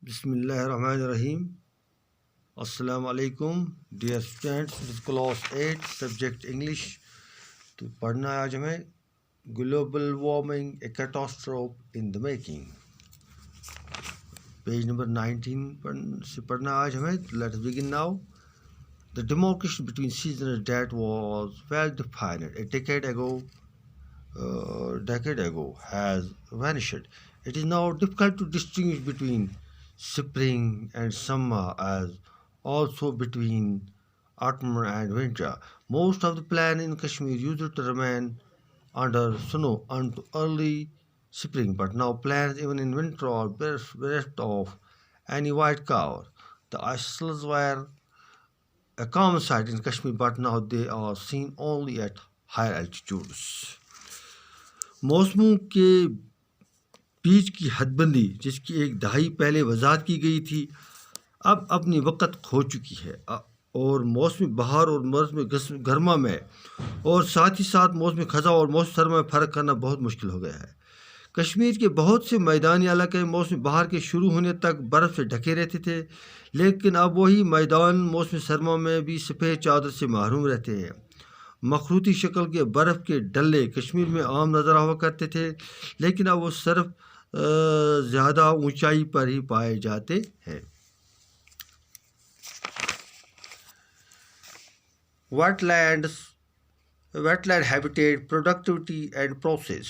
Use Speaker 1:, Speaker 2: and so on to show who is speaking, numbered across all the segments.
Speaker 1: बिस्मिल्लाहिर्रहमानिर्रहीम। अस्सलाम वालेकुम dear students, class 8 subject English. तो पढ़ना है आज हमें global warming a catastrophe in the making. Page number 19 से पढ़ना आज हमें। Let's begin now. The demarcation between seasons that was well defined a decade ago has vanished. It is now difficult to distinguish between spring and summer, as also between autumn and winter. Most of the plains in Kashmir used to remain under snow until early spring, but now plains even in winter are bereft of any white cover. The ices were a common sight in Kashmir, but now they are seen only at higher altitudes. मौसमों के बीच की हदबंदी, जिसकी एक दहाई पहले वजाहत की गई थी, अब अपनी वक़्त खो चुकी है और मौसमी बहार और मौसमी गर्मा में और साथ ही साथ मौसमी ख़ज़ा और मौसम सरमा में फ़र्क करना बहुत मुश्किल हो गया है। कश्मीर के बहुत से मैदानी इलाके मौसमी बहार के शुरू होने तक बर्फ़ से ढके रहते थे, लेकिन अब वही मैदान मौसमी सरमा में भी सफ़ेद चादर से महरूम रहते हैं। मखरूती शक्ल के बर्फ़ के डल्ले कश्मीर में आम नज़र हुआ करते थे, लेकिन अब वो सिर्फ ज़्यादा ऊंचाई पर ही पाए जाते हैं। Wetland habitat productivity and process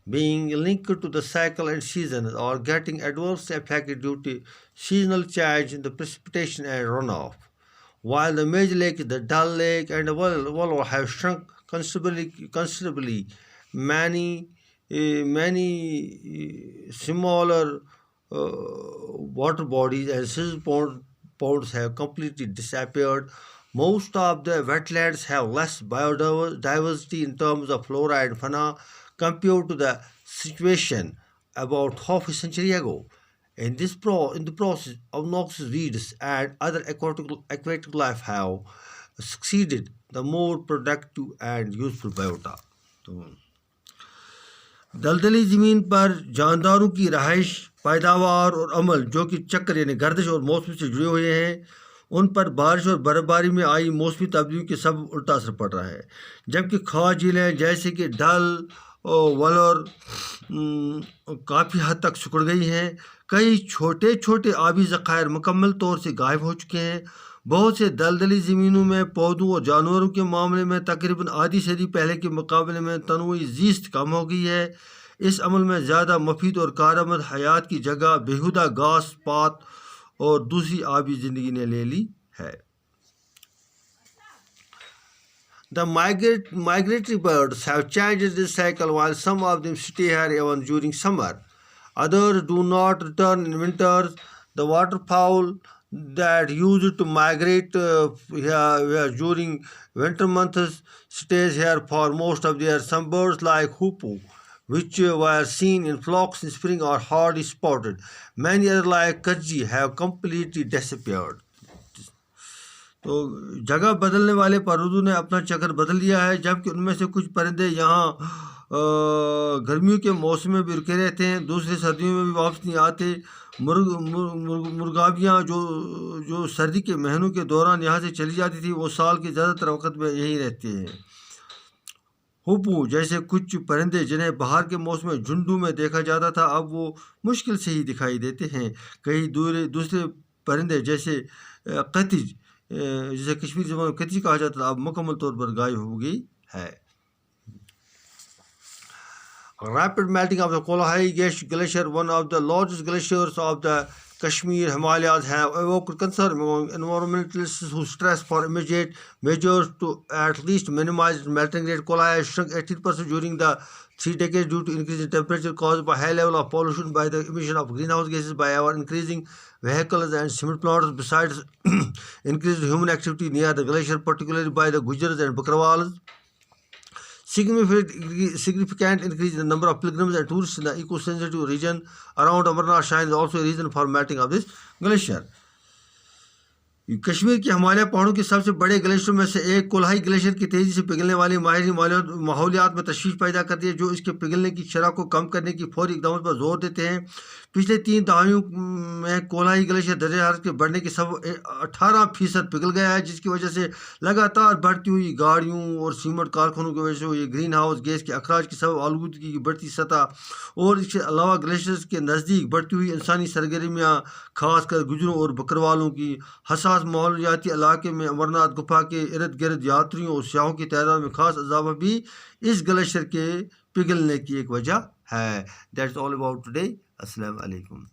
Speaker 1: being linked to the cycle and seasons are getting adversely affected due to seasonal change in the precipitation and runoff. While the major lakes, the Dal Lake and the Wallowa have shrunk considerably, many smaller water bodies and seasonal ponds have completely disappeared. Most of the wetlands have less biodiversity in terms of flora and fauna compared to the situation about half a century ago. In the process, obnoxious weeds and other aquatic life have succeeded the more productive and useful biota. दलदली ज़मीन पर जानदारों की रहाइश, पैदावार और अमल, जो कि चक्र यानी गर्दिश और मौसम से जुड़े हुए हैं, उन पर बारिश और बर्फबारी में आई मौसमी तब्दीली के सब उल्टा असर पड़ रहा है। जबकि खास झीलें जैसे कि डल और वलोर काफ़ी हद तक सिकुड़ गई हैं। कई छोटे छोटे आबी ज़खायर मुकम्मल तौर से गायब हो चुके हैं। बहुत से दलदली ज़मीनों में पौधों और जानवरों के मामले में तकरीबन आधी सदी पहले के मुकाबले में तनोई ज़ीस्त कम हो गई है। इस अमल में ज़्यादा मुफीद और कारआमद हयात की जगह बेहुदा घास पात और दूसरी आबी ज़िंदगी ने ले ली है। The migratory birds have changed this cycle, while some of them stay here even during summer. Others do not return in winters. The waterfowl that used to migrate here during winter months stays here for most of the year. Some birds like hoopoe, which were seen in flocks in spring, are hardly spotted. Many others like kajji have completely disappeared. तो जगह बदलने वाले परिंदों ने अपना चक्कर बदल लिया है, जबकि उनमें से कुछ परिंदे यहाँ गर्मियों के मौसम में भी रुके रहते हैं, दूसरे सर्दियों में भी वापस नहीं आते। मुर्गाबियाँ जो सर्दी के महीनों के दौरान यहाँ से चली जाती थी, वो साल के ज़्यादातर वक्त में यहीं रहते हैं। हुपू जैसे कुछ परिंदे जिन्हें बाहर के मौसम में झुंडों में देखा जाता था, अब वो मुश्किल से ही दिखाई देते हैं। कई दूसरे परिंदे जैसे कतिज, जिसे कश्मीरी ज़बान में कतिज कहा जाता था, अब मुकम्मल तौर पर गायब हो गई है। Rapid melting of the Kolahari Glacier, one of the largest glaciers of the Kashmir Himalayas, have evoked concern among environmentalists who stress for immediate measures to at least minimize melting rate. Kolahari shrunk 18% during the 3 decades due to increase in temperature caused by high level of pollution by the emission of greenhouse gases by our increasing vehicles and cement plants. Besides increased human activity near the glacier, particularly by the Gujars and Bakrawals, significant increase in the number of pilgrims and tourists in the eco-sensitive region around Amarnath Shrine is also a reason for melting of this glacier. Kashmir के हिमालय पहाड़ों के सबसे बड़े ग्लेशियरों में से एक कोल्हाई glacier की तेज़ी से पिघलने वाली माहिर माहौलियात में तशवीश पैदा करती है, जो इसके पिघलने की शरह को कम करने की फौरी इक़दाम पर जोर देते हैं। पिछले 3 दहाइयों में कोल्हाई ग्लेशियर दर्जे हरारत के बढ़ने के सब 18% पिघल गया है, जिसकी वजह से लगातार बढ़ती हुई गाड़ियों और सीमेंट कारखानों की वजह से ये ग्रीन हाउस गैस के अखराज के सब आलूदगी की बढ़ती सतह और इसके अलावा ग्लेशियर्स के नज़दीक बढ़ती हुई इंसानी सरगर्मियाँ, खासकर गुजरों और बकरवालों की हसास माहौलियाती इलाके में अमरनाथ गुफा के इर्द गिर्द यात्रियों और सयाहों की तादाद में खास इजाफा भी इस ग्लेशियर के पिघलने की एक वजह है। That's all about today. अस्सलाम वालेकुम।